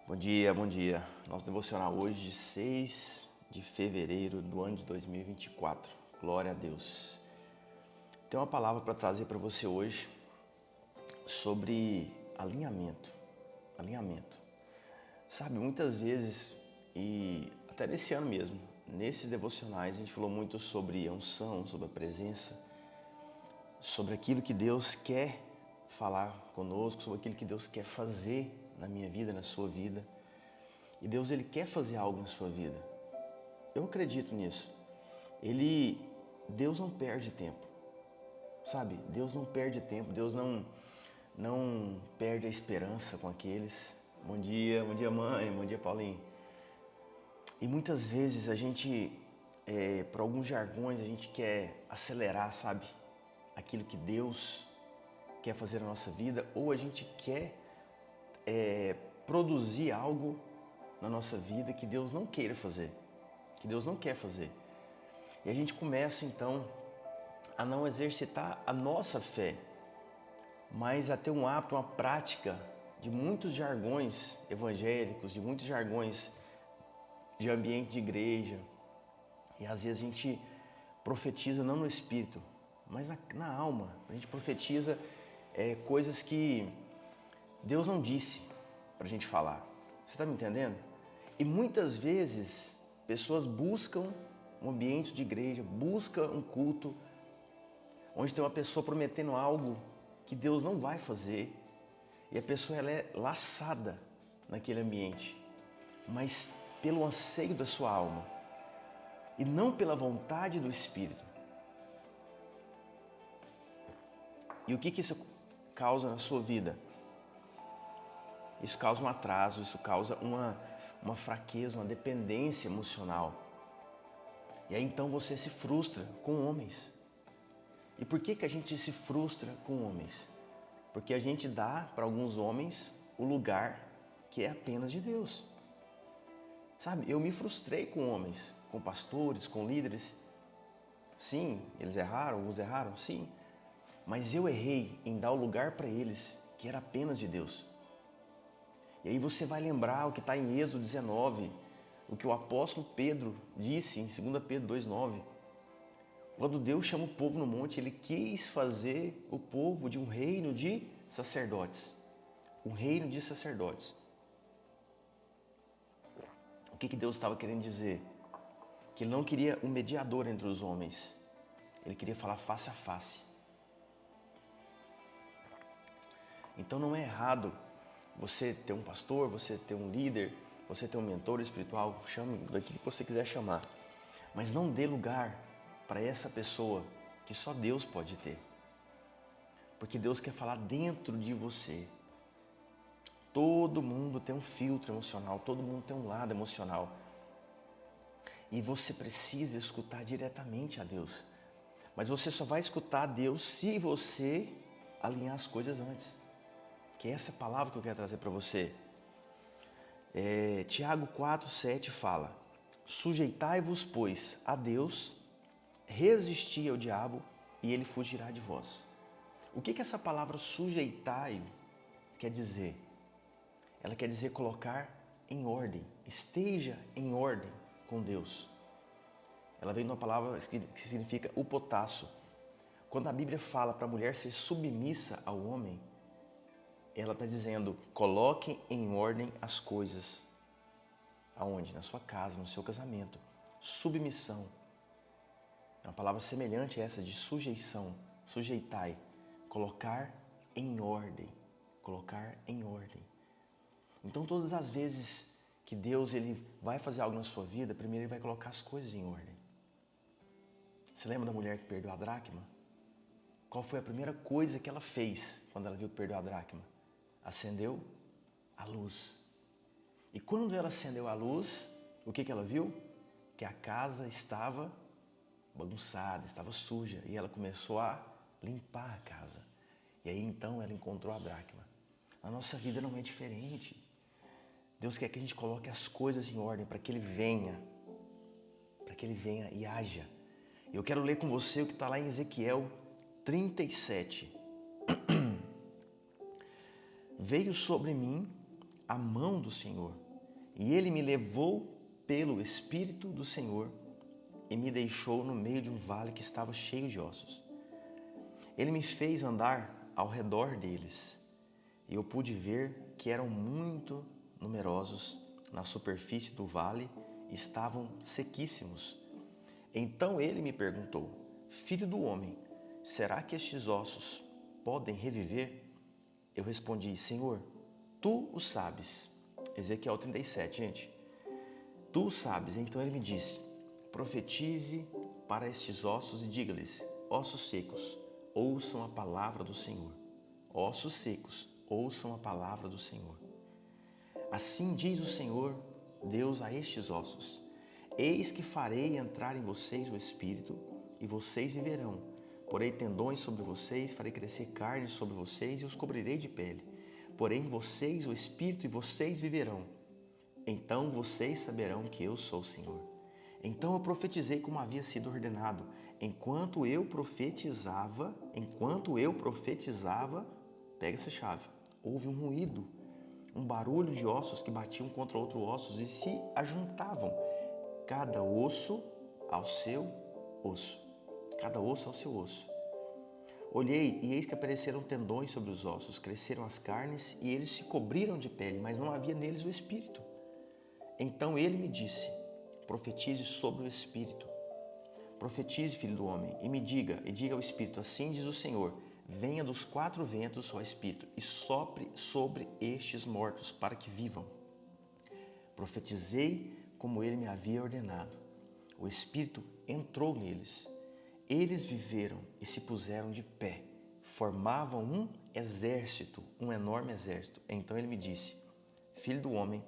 Bom dia, bom dia. Nosso devocional hoje, 6 de fevereiro do ano de 2024. Glória a Deus. Tem uma palavra para trazer para você hoje sobre alinhamento. Alinhamento. Sabe, muitas vezes, e até nesse ano mesmo, nesses devocionais, a gente falou muito sobre a unção, sobre a presença, sobre aquilo que Deus quer falar conosco, sobre aquilo que Deus quer fazer na minha vida, na sua vida. E Deus, Ele quer fazer algo na sua vida. Eu acredito nisso. Deus não perde tempo, sabe? Deus não perde tempo, Deus não perde a esperança com aqueles. Bom dia mãe, bom dia Paulinho. E muitas vezes a gente, por alguns jargões, a gente quer acelerar, sabe? Aquilo que Deus quer fazer na nossa vida, ou a gente quer produzir algo na nossa vida que Deus não queira fazer, que Deus não quer fazer. E a gente começa então a não exercitar a nossa fé, mas a ter um hábito, uma prática de muitos jargões evangélicos, de muitos jargões de ambiente de igreja. E às vezes a gente profetiza não no espírito, mas na alma. A gente profetiza coisas que Deus não disse para a gente falar. Você está me entendendo? E muitas vezes pessoas buscam um ambiente de igreja, buscam um culto, onde tem uma pessoa prometendo algo que Deus não vai fazer, e a pessoa ela é laçada naquele ambiente, mas pelo anseio da sua alma, e não pela vontade do Espírito. E o que isso causa na sua vida? Isso causa um atraso, isso causa uma fraqueza, uma dependência emocional. E aí então você se frustra com homens. E por que a gente se frustra com homens? Porque a gente dá para alguns homens o lugar que é apenas de Deus. Sabe, eu me frustrei com homens, com pastores, com líderes. Sim, eles erraram, alguns erraram, sim. Mas eu errei em dar o lugar para eles que era apenas de Deus. E aí você vai lembrar o que está em Êxodo 19, o que o apóstolo Pedro disse em 2 Pedro 2,9. Quando Deus chama o povo no monte, Ele quis fazer o povo de um reino de sacerdotes. Um reino de sacerdotes. O que Deus estava querendo dizer? Que Ele não queria um mediador entre os homens. Ele queria falar face a face. Então não é errado você ter um pastor, você ter um líder, você ter um mentor espiritual, chame daquilo que você quiser chamar. Mas não dê lugar para essa pessoa que só Deus pode ter. Porque Deus quer falar dentro de você. Todo mundo tem um filtro emocional, todo mundo tem um lado emocional. E você precisa escutar diretamente a Deus. Mas você só vai escutar a Deus se você alinhar as coisas antes. Que é essa palavra que eu quero trazer para você. Tiago 4,7 fala: sujeitai-vos, pois, a Deus, resisti ao diabo e ele fugirá de vós. O que essa palavra sujeitai quer dizer? Ela quer dizer colocar em ordem, esteja em ordem com Deus. Ela vem de uma palavra que significa upotasso. Quando a Bíblia fala para a mulher ser submissa ao homem, ela está dizendo, coloque em ordem as coisas. Aonde? Na sua casa, no seu casamento. Submissão. É uma palavra semelhante a essa de sujeição. Sujeitai. Colocar em ordem. Colocar em ordem. Então todas as vezes que Deus ele vai fazer algo na sua vida, primeiro Ele vai colocar as coisas em ordem. Você lembra da mulher que perdeu a dracma? Qual foi a primeira coisa que ela fez quando ela viu que perdeu a dracma? Acendeu a luz. E quando ela acendeu a luz, o que ela viu? Que a casa estava bagunçada, estava suja. E ela começou a limpar a casa. E aí então ela encontrou a dracma. A nossa vida não é diferente. Deus quer que a gente coloque as coisas em ordem para que Ele venha. Para que Ele venha e haja. E eu quero ler com você o que está lá em Ezequiel 37. Veio sobre mim a mão do Senhor, e ele me levou pelo Espírito do Senhor e me deixou no meio de um vale que estava cheio de ossos. Ele me fez andar ao redor deles, e eu pude ver que eram muito numerosos na superfície do vale e estavam sequíssimos. Então ele me perguntou: Filho do homem, será que estes ossos podem reviver? Eu respondi: Senhor, tu o sabes. Ezequiel 37, gente. Tu o sabes. Então ele me disse: profetize para estes ossos e diga-lhes: ossos secos, ouçam a palavra do Senhor. Ossos secos, ouçam a palavra do Senhor. Assim diz o Senhor, Deus, a estes ossos: eis que farei entrar em vocês o Espírito, e vocês viverão. Porei tendões sobre vocês, farei crescer carne sobre vocês e os cobrirei de pele. Porém em vocês o Espírito, e vocês viverão. Então vocês saberão que eu sou o Senhor. Então eu profetizei como havia sido ordenado. Enquanto eu profetizava, pega essa chave, houve um ruído, um barulho de ossos que batiam contra outros ossos e se ajuntavam, cada osso ao seu osso. Cada osso ao seu osso. Olhei e eis que apareceram tendões sobre os ossos, cresceram as carnes e eles se cobriram de pele, mas não havia neles o Espírito. Então ele me disse: profetize sobre o Espírito. Profetize, filho do homem, e diga ao Espírito: assim diz o Senhor, venha dos quatro ventos, ó Espírito, e sopre sobre estes mortos, para que vivam. Profetizei como ele me havia ordenado. O Espírito entrou neles. Eles viveram e se puseram de pé. Formavam um exército, um enorme exército. Então ele me disse: filho do homem,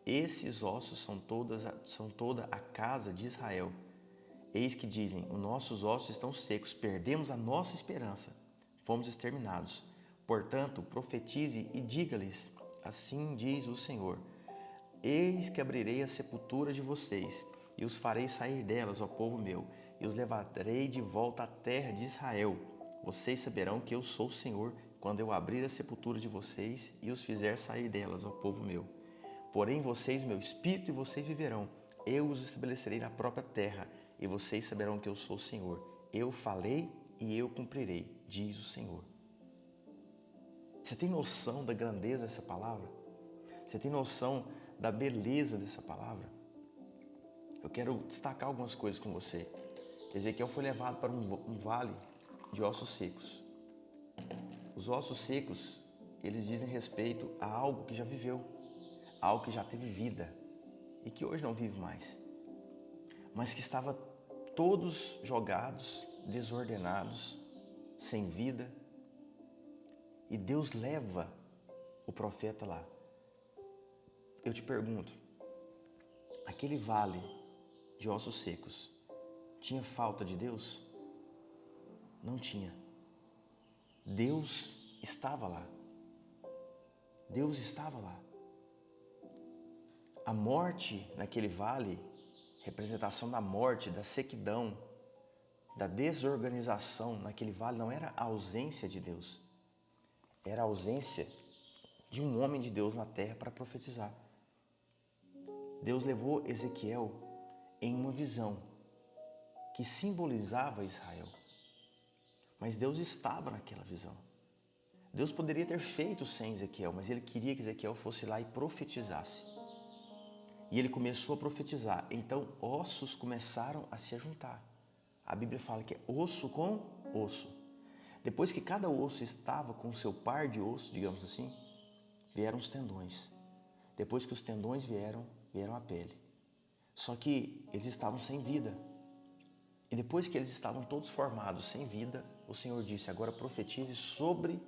esses ossos são toda a casa de Israel. Eis que dizem: os nossos ossos estão secos, perdemos a nossa esperança, fomos exterminados. Portanto, profetize e diga-lhes: assim diz o Senhor, eis que abrirei a sepultura de vocês e os farei sair delas, ó povo meu, e os levarei de volta à terra de Israel. Vocês saberão que eu sou o Senhor quando eu abrir a sepultura de vocês e os fizer sair delas, ó povo meu. Porém vocês, meu Espírito, e vocês viverão. Eu os estabelecerei na própria terra, e vocês saberão que eu sou o Senhor. Eu falei e eu cumprirei, diz o Senhor. Você tem noção da grandeza dessa palavra? Você tem noção da beleza dessa palavra? Eu quero destacar algumas coisas com você. Ezequiel foi levado para um vale de ossos secos. Os ossos secos, eles dizem respeito a algo que já viveu, algo que já teve vida e que hoje não vive mais, mas que estava todos jogados, desordenados, sem vida. E Deus leva o profeta lá. Eu te pergunto, aquele vale de ossos secos tinha falta de Deus? Não tinha. Deus estava lá. Deus estava lá. A morte naquele vale, representação da morte, da sequidão, da desorganização naquele vale, não era a ausência de Deus. Era a ausência de um homem de Deus na terra para profetizar. Deus levou Ezequiel em uma visão que simbolizava Israel. Mas Deus estava naquela visão. Deus poderia ter feito sem Ezequiel, mas ele queria que Ezequiel fosse lá e profetizasse. E ele começou a profetizar. Então ossos começaram a se juntar. A Bíblia fala que é osso com osso. Depois que cada osso estava com seu par de osso, digamos assim, vieram os tendões. Depois que os tendões vieram a pele. Só que eles estavam sem vida. E depois que eles estavam todos formados sem vida, o Senhor disse: agora profetize sobre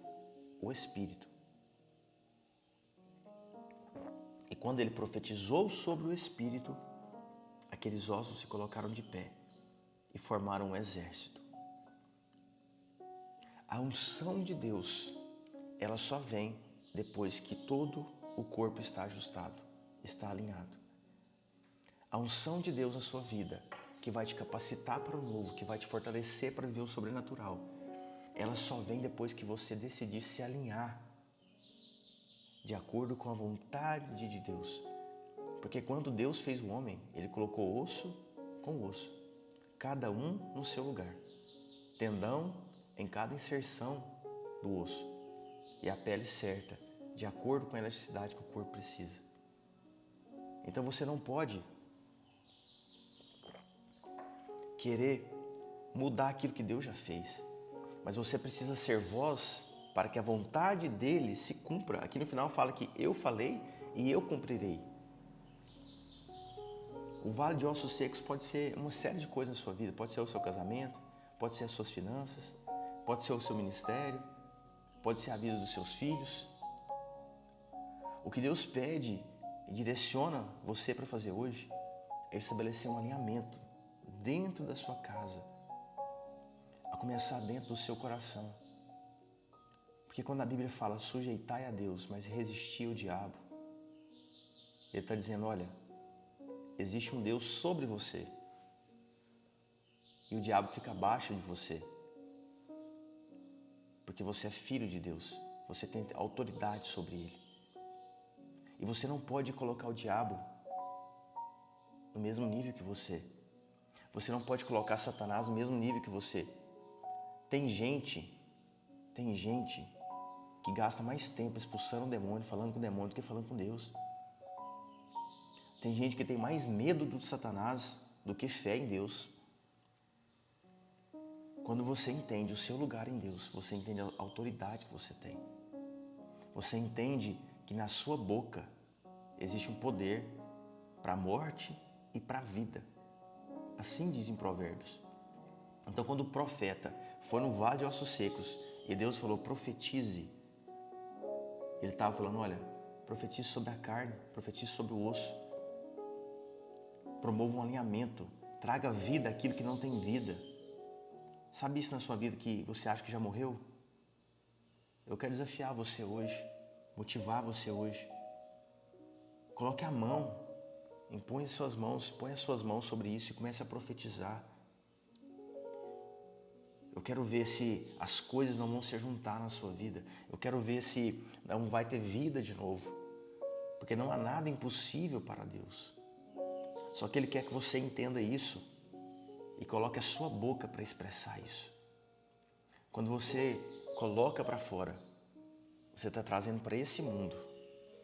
o Espírito. E quando ele profetizou sobre o Espírito, aqueles ossos se colocaram de pé e formaram um exército. A unção de Deus, ela só vem depois que todo o corpo está ajustado, está alinhado. A unção de Deus na sua vida, que vai te capacitar para o novo, que vai te fortalecer para viver o sobrenatural, ela só vem depois que você decidir se alinhar de acordo com a vontade de Deus. Porque quando Deus fez o homem, Ele colocou osso com osso, cada um no seu lugar, tendão em cada inserção do osso e a pele certa, de acordo com a elasticidade que o corpo precisa. Então você não pode querer mudar aquilo que Deus já fez, mas você precisa ser voz para que a vontade dele se cumpra. Aqui no final fala que eu falei e eu cumprirei. O vale de ossos secos pode ser uma série de coisas na sua vida. Pode ser o seu casamento, pode ser as suas finanças, pode ser o seu ministério, pode ser a vida dos seus filhos. O que Deus pede e direciona você para fazer hoje é estabelecer um alinhamento dentro da sua casa, a começar dentro do seu coração. Porque quando a Bíblia fala sujeitai a Deus, mas resistir ao diabo, Ele está dizendo, olha, existe um Deus sobre você e o diabo fica abaixo de você, porque você é filho de Deus, você tem autoridade sobre ele. E você não pode colocar o diabo no mesmo nível que você. Você não pode colocar Satanás no mesmo nível que você. Tem gente que gasta mais tempo expulsando o demônio, falando com o demônio, do que falando com Deus. Tem gente que tem mais medo do Satanás do que fé em Deus. Quando você entende o seu lugar em Deus, você entende a autoridade que você tem. Você entende que na sua boca existe um poder para a morte e para a vida. Assim dizem Provérbios. Então, quando o profeta foi no vale de ossos secos e Deus falou, profetize, ele estava falando, olha, profetize sobre a carne, profetize sobre o osso. Promova um alinhamento, traga vida àquilo que não tem vida. Sabe isso na sua vida que você acha que já morreu? Eu quero desafiar você hoje, motivar você hoje. Coloque a mão, põe as suas mãos sobre isso e comece a profetizar. Eu quero ver se as coisas não vão se juntar na sua vida. Eu quero ver se não vai ter vida de novo. Porque não há nada impossível para Deus. Só que Ele quer que você entenda isso e coloque a sua boca para expressar isso. Quando você coloca para fora, você está trazendo para esse mundo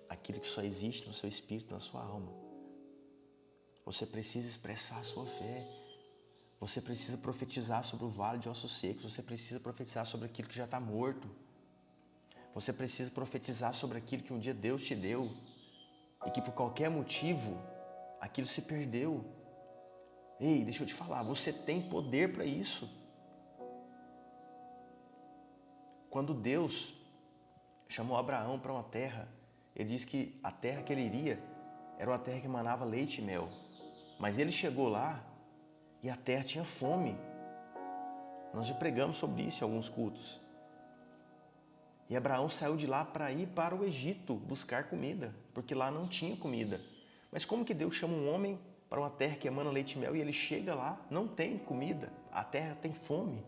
aquilo que só existe no seu espírito, na sua alma. Você precisa expressar a sua fé. Você precisa profetizar sobre o vale de ossos secos. Você precisa profetizar sobre aquilo que já está morto. Você precisa profetizar sobre aquilo que um dia Deus te deu e que por qualquer motivo aquilo se perdeu. Ei, deixa eu te falar, você tem poder para isso. Quando Deus chamou Abraão para uma terra, Ele disse que a terra que ele iria era uma terra que emanava leite e mel. Mas ele chegou lá e a terra tinha fome. Nós já pregamos sobre isso em alguns cultos. E Abraão saiu de lá para ir para o Egito buscar comida, porque lá não tinha comida. Mas como que Deus chama um homem para uma terra que emana leite e mel e ele chega lá, não tem comida, a terra tem fome?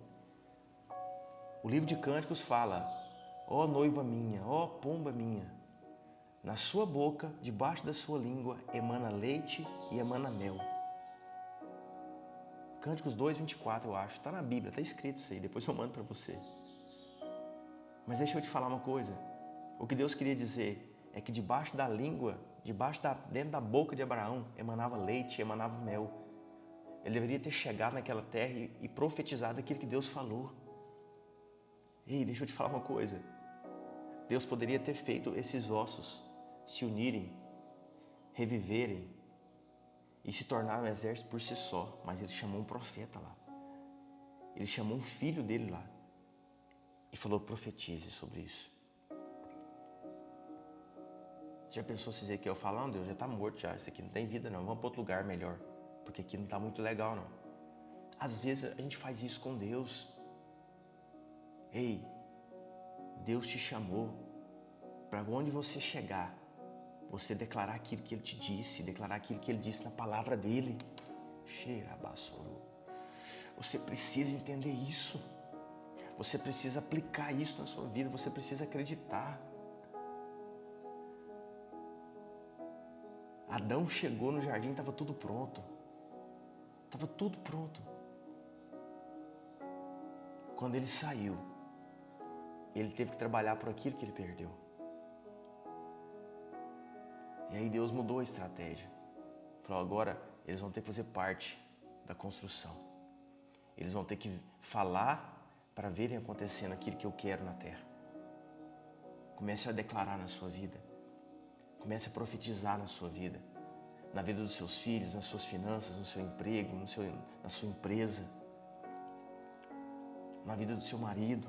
O livro de Cânticos fala, ó noiva minha, ó pomba minha, na sua boca, debaixo da sua língua, emana leite e emana mel. Cânticos 2:24, eu acho, está na Bíblia, está escrito isso aí, depois eu mando para você. Mas deixa eu te falar uma coisa, o que Deus queria dizer é que debaixo da língua, dentro da boca de Abraão, emanava leite, emanava mel. Ele deveria ter chegado naquela terra e profetizado aquilo que Deus falou. Ei, deixa eu te falar uma coisa, Deus poderia ter feito esses ossos se unirem, reviverem e se tornar um exército por si só, mas Ele chamou um profeta lá. Ele chamou um filho dele lá e falou, profetize sobre isso. Já pensou se dizer que eu falando, Deus já está morto já, isso aqui não tem vida não, vamos para outro lugar melhor, porque aqui não está muito legal não. Às vezes a gente faz isso com Deus. Ei, Deus te chamou para onde você chegar, você declarar aquilo que Ele te disse, declarar aquilo que Ele disse na palavra dEle. Você precisa entender isso. Você precisa aplicar isso na sua vida, você precisa acreditar. Adão chegou no jardim, estava tudo pronto. Estava tudo pronto. Quando ele saiu, ele teve que trabalhar por aquilo que ele perdeu. E aí Deus mudou a estratégia. Falou, agora eles vão ter que fazer parte da construção. Eles vão ter que falar para verem acontecendo aquilo que eu quero na terra. Comece a declarar na sua vida. Comece a profetizar na sua vida. Na vida dos seus filhos, nas suas finanças, no seu emprego, na sua empresa. Na vida do seu marido.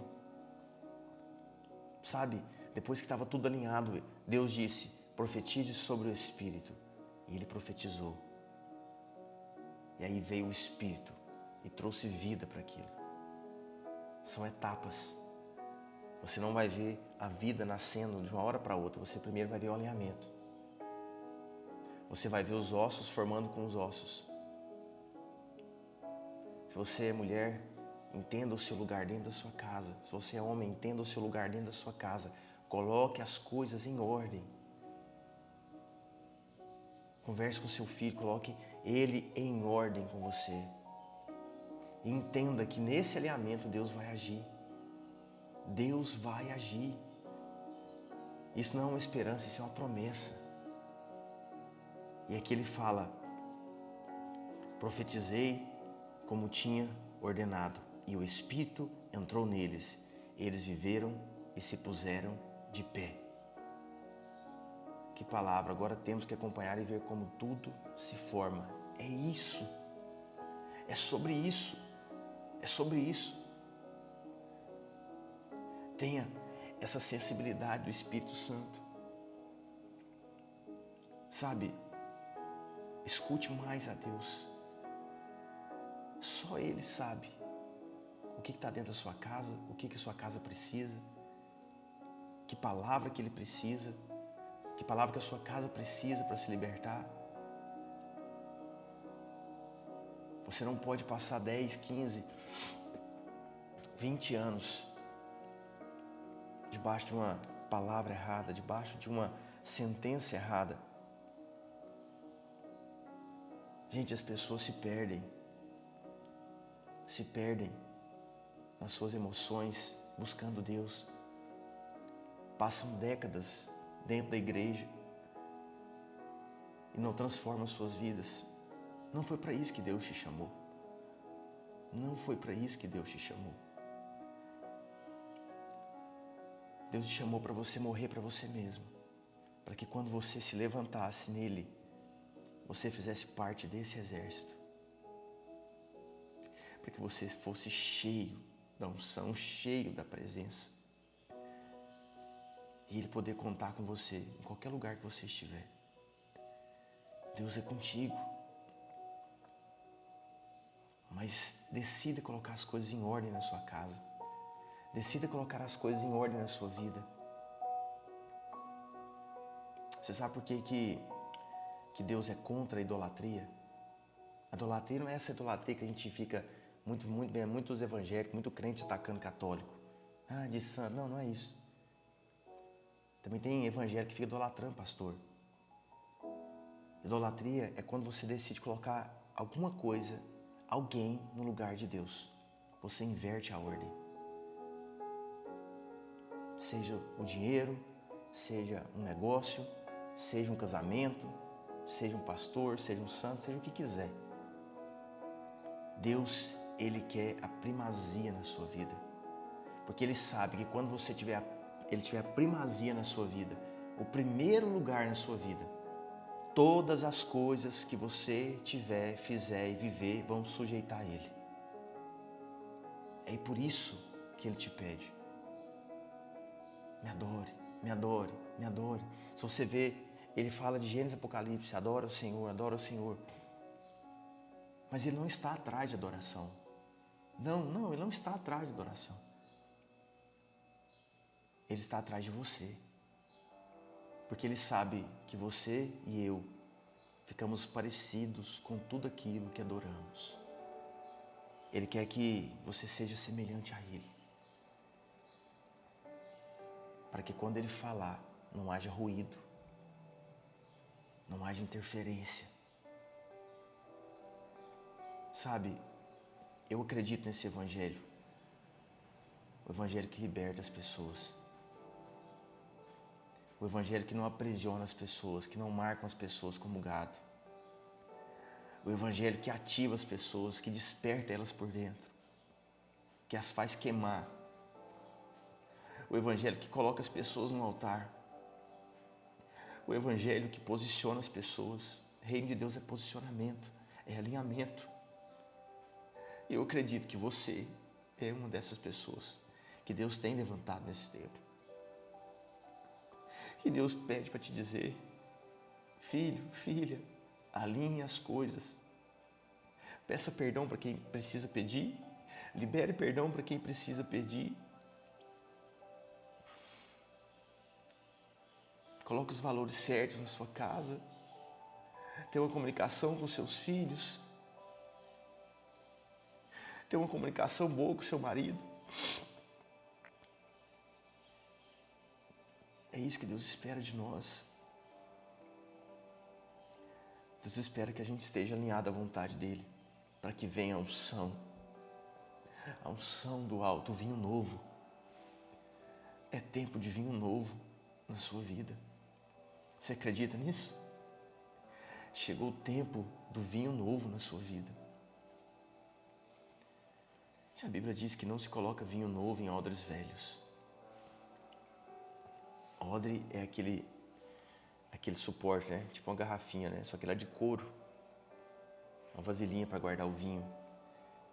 Sabe, depois que estava tudo alinhado, Deus disse, profetize sobre o Espírito. E ele profetizou. E aí veio o Espírito e trouxe vida para aquilo. São etapas. Você não vai ver a vida nascendo de uma hora para outra. Você primeiro vai ver o alinhamento. Você vai ver os ossos formando com os ossos. Se você é mulher, entenda o seu lugar dentro da sua casa. Se você é homem, entenda o seu lugar dentro da sua casa. Coloque as coisas em ordem. Converse com seu filho, coloque ele em ordem com você. E entenda que nesse alinhamento Deus vai agir. Deus vai agir. Isso não é uma esperança, isso é uma promessa. E aqui ele fala, profetizei como tinha ordenado, e o Espírito entrou neles. Eles viveram e se puseram de pé. Que palavra, agora temos que acompanhar e ver como tudo se forma. É isso. É sobre isso. É sobre isso. Tenha essa sensibilidade do Espírito Santo. Sabe, escute mais a Deus. Só Ele sabe o que está dentro da sua casa, o que a sua casa precisa, que palavra que Ele precisa, que palavra que a sua casa precisa para se libertar. Você não pode passar 10, 15, 20 anos debaixo de uma palavra errada, debaixo de uma sentença errada. Gente, as pessoas se perdem nas suas emoções, buscando Deus. Passam décadas dentro da igreja e não transformam suas vidas. Não foi para isso que Deus te chamou. Não foi para isso que Deus te chamou. Deus te chamou para você morrer para você mesmo, para que quando você se levantasse nele, você fizesse parte desse exército, para que você fosse cheio da unção, cheio da presença, e Ele poder contar com você em qualquer lugar que você estiver. Deus é contigo, mas decida colocar as coisas em ordem na sua casa. Decida colocar as coisas em ordem na sua vida. Você sabe por que Deus é contra a idolatria? A idolatria não é essa idolatria que a gente fica muitos evangélicos, muito crente atacando católico. Ah, de santo. Não, não é isso. Também tem evangélico que fica idolatrando pastor. Idolatria é quando você decide colocar alguma coisa, alguém no lugar de Deus. Você inverte a ordem. Seja o dinheiro, seja um negócio, seja um casamento, seja um pastor, seja um santo, seja o que quiser. Deus, Ele quer a primazia na sua vida. Porque Ele sabe que quando Ele tiver a primazia na sua vida, o primeiro lugar na sua vida, todas as coisas que você tiver, fizer e viver vão sujeitar a Ele. É por isso que Ele te pede. Me adore, me adore, me adore. Se você vê, Ele fala de Gênesis e Apocalipse, adora o Senhor, adora o Senhor. Mas Ele não está atrás de adoração. Não, Ele não está atrás de adoração. Ele está atrás de você. Porque Ele sabe que você e eu ficamos parecidos com tudo aquilo que adoramos. Ele quer que você seja semelhante a Ele. Para que quando Ele falar, não haja ruído. não haja interferência. Sabe, eu acredito nesse evangelho, o evangelho que liberta as pessoas, o evangelho que não aprisiona as pessoas, que não marca as pessoas como gado, o evangelho que ativa as pessoas, que desperta elas por dentro, que as faz queimar, o evangelho que coloca as pessoas no altar, o evangelho que posiciona as pessoas. Reino de Deus é posicionamento, é alinhamento. E eu acredito que você é uma dessas pessoas que Deus tem levantado nesse tempo. E Deus pede para te dizer: filho, filha, alinhe as coisas. Peça perdão para quem precisa pedir, libere perdão para quem precisa pedir. Coloque os valores certos na sua casa. Tenha uma comunicação com seus filhos. Tenha uma comunicação boa com seu marido. É isso que Deus espera de nós. Deus espera que a gente esteja alinhado à vontade dEle, para que venha a unção do alto, o vinho novo. É tempo de vinho novo na sua vida. Você acredita nisso? Chegou o tempo do vinho novo na sua vida. E a Bíblia diz que não se coloca vinho novo em odres velhos. Odre é aquele suporte, né? Tipo uma garrafinha, né? Só que ela é de couro. Uma vasilhinha para guardar o vinho.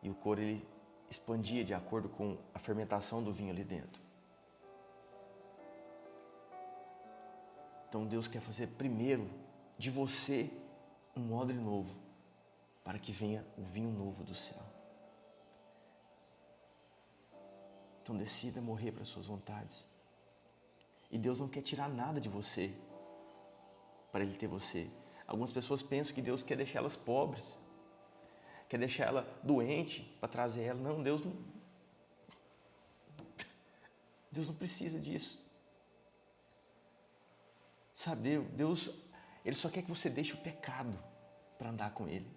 E o couro ele expandia de acordo com a fermentação do vinho ali dentro. Então Deus quer fazer primeiro de você um odre novo, para que venha o vinho novo do céu. Então decida morrer para as suas vontades. E Deus não quer tirar nada de você para Ele ter você. Algumas pessoas pensam que Deus quer deixar elas pobres, quer deixar ela doente para trazer ela. Não, Deus não precisa disso. Sabe, Deus, Ele só quer que você deixe o pecado para andar com Ele.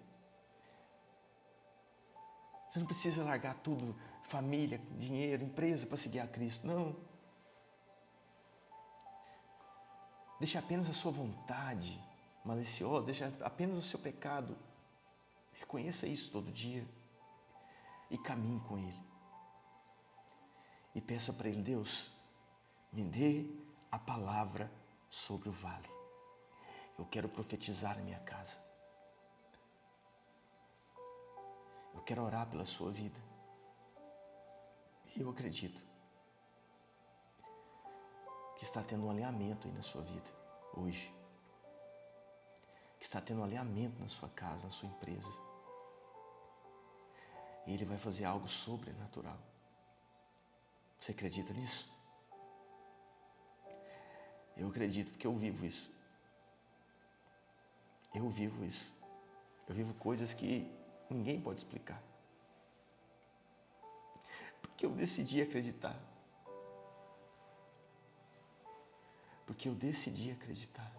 Você não precisa largar tudo, família, dinheiro, empresa, para seguir a Cristo, não. Deixe apenas a sua vontade maliciosa, deixe apenas o seu pecado. Reconheça isso todo dia e caminhe com Ele. E peça para Ele: Deus, me dê a palavra sobre o vale. Eu quero profetizar na minha casa. Eu quero orar pela sua vida. E eu acredito que está tendo um alinhamento aí na sua vida hoje. Que está tendo um alinhamento na sua casa, na sua empresa. E Ele vai fazer algo sobrenatural. Você acredita nisso? Eu acredito, porque eu vivo isso. Eu vivo isso. Eu vivo coisas que ninguém pode explicar. Porque eu decidi acreditar. Porque eu decidi acreditar.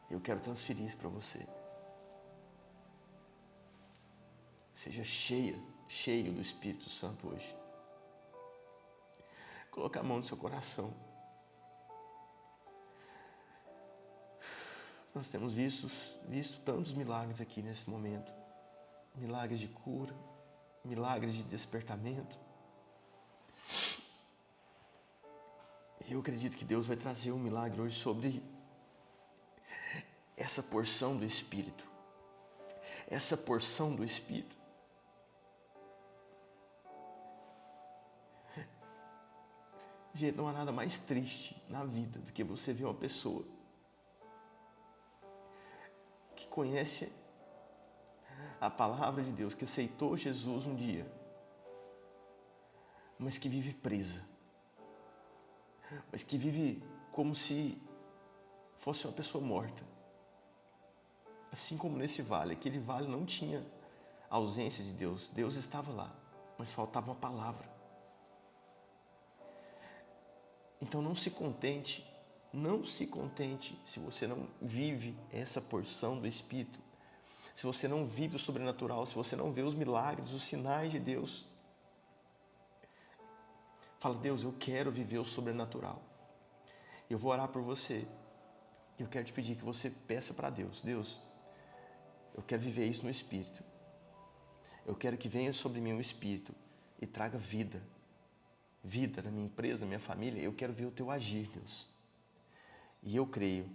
Eu quero transferir isso para você. Seja cheio do Espírito Santo hoje. Coloque a mão no seu coração. Nós temos visto tantos milagres aqui nesse momento. Milagres de cura, milagres de despertamento. E eu acredito que Deus vai trazer um milagre hoje sobre essa porção do Espírito. Essa porção do Espírito. Gente, não há nada mais triste na vida do que você ver uma pessoa que conhece a palavra de Deus, que aceitou Jesus um dia, mas que vive presa, mas que vive como se fosse uma pessoa morta. Assim como nesse vale, aquele vale não tinha ausência de Deus, Deus estava lá, mas faltava uma palavra. Então não se contente Não se contente se você não vive essa porção do Espírito, se você não vive o sobrenatural, se você não vê os milagres, os sinais de Deus. Fala, Deus, eu quero viver o sobrenatural. Eu vou orar por você. Eu quero te pedir que você peça para Deus. Deus, eu quero viver isso no Espírito. Eu quero que venha sobre mim o Espírito e traga vida. Vida na minha empresa, na minha família. Eu quero ver o teu agir, Deus. E eu creio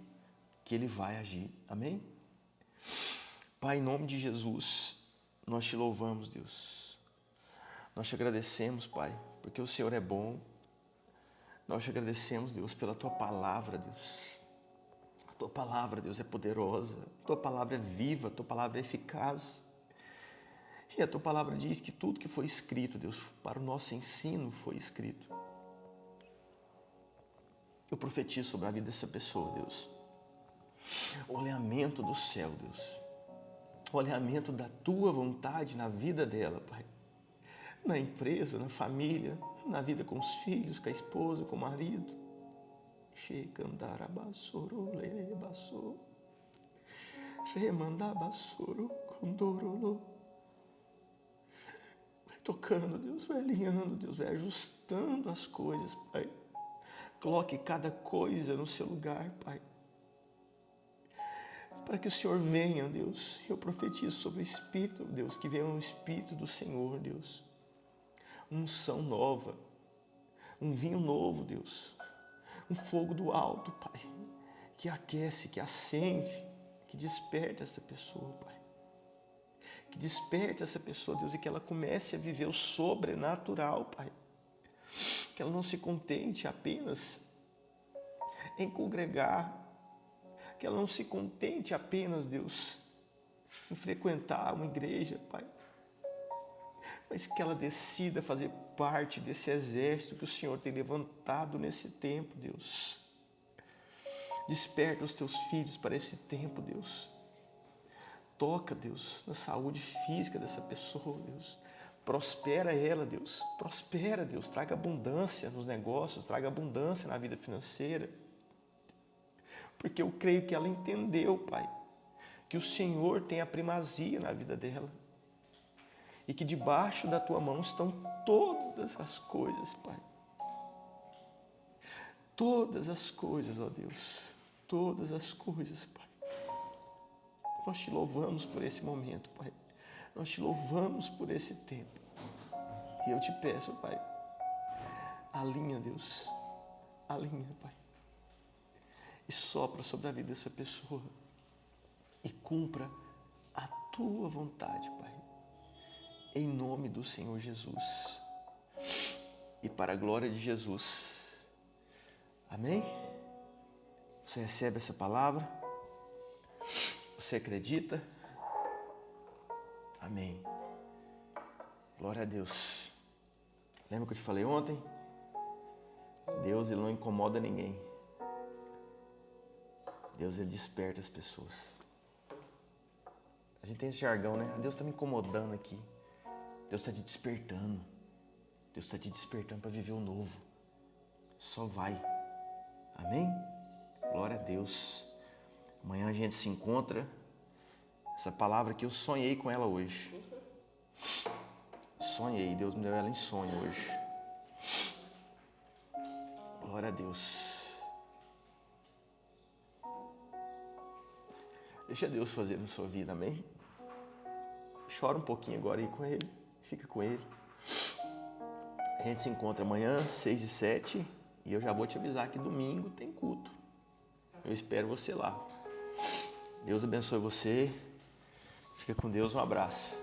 que Ele vai agir. Amém? Pai, em nome de Jesus, nós te louvamos, Deus. Nós te agradecemos, Pai, porque o Senhor é bom. Nós te agradecemos, Deus, pela Tua palavra, Deus. A Tua palavra, Deus, é poderosa. A Tua palavra é viva, a Tua palavra é eficaz. E a Tua palavra diz que tudo que foi escrito, Deus, para o nosso ensino foi escrito. Eu profetizo sobre a vida dessa pessoa, Deus. O alinhamento do céu, Deus. O alinhamento da Tua vontade na vida dela, Pai. Na empresa, na família, na vida com os filhos, com a esposa, com o marido. Vai tocando, Deus, vai alinhando, Deus, vai ajustando as coisas, Pai. Coloque cada coisa no seu lugar, Pai. Para que o Senhor venha, Deus. Eu profetizo sobre o Espírito, Deus, que venha um Espírito do Senhor, Deus. Uma unção nova, um vinho novo, Deus. Um fogo do alto, Pai, que aquece, que acende, que desperta essa pessoa, Pai. Que desperta essa pessoa, Deus, e que ela comece a viver o sobrenatural, Pai. Que ela não se contente apenas em congregar, que ela não se contente apenas, Deus, em frequentar uma igreja, Pai, mas que ela decida fazer parte desse exército que o Senhor tem levantado nesse tempo, Deus. Desperta os teus filhos para esse tempo, Deus. Toca, Deus, na saúde física dessa pessoa, Deus. Prospera ela, Deus. Prospera, Deus. Traga abundância nos negócios, traga abundância na vida financeira. Porque eu creio que ela entendeu, Pai, que o Senhor tem a primazia na vida dela. E que debaixo da Tua mão estão todas as coisas, Pai. Todas as coisas, ó Deus. Todas as coisas, Pai. Nós te louvamos por esse momento, Pai. Nós te louvamos por esse tempo. E eu te peço, Pai, alinha, Deus. Alinha, Pai. E sopra sobre a vida dessa pessoa. E cumpra a Tua vontade, Pai. Em nome do Senhor Jesus. E para a glória de Jesus. Amém? Você recebe essa palavra? Você acredita? Amém. Glória a Deus. Lembra que eu te falei ontem? Deus, Ele não incomoda ninguém. Deus, Ele desperta as pessoas. A gente tem esse jargão, né? Deus está me incomodando aqui. Deus está te despertando. Deus está te despertando para viver o novo. Só vai. Amém? Glória a Deus. Amanhã a gente se encontra. Essa palavra aqui eu sonhei com ela hoje. Sonhei. Deus me deu ela em sonho hoje. Glória a Deus. Deixa Deus fazer na sua vida, amém? Chora um pouquinho agora aí com Ele. Fica com Ele. A gente se encontra amanhã, 6 e 7. E eu já vou te avisar que domingo tem culto. Eu espero você lá. Deus abençoe você. Fica com Deus. Um abraço.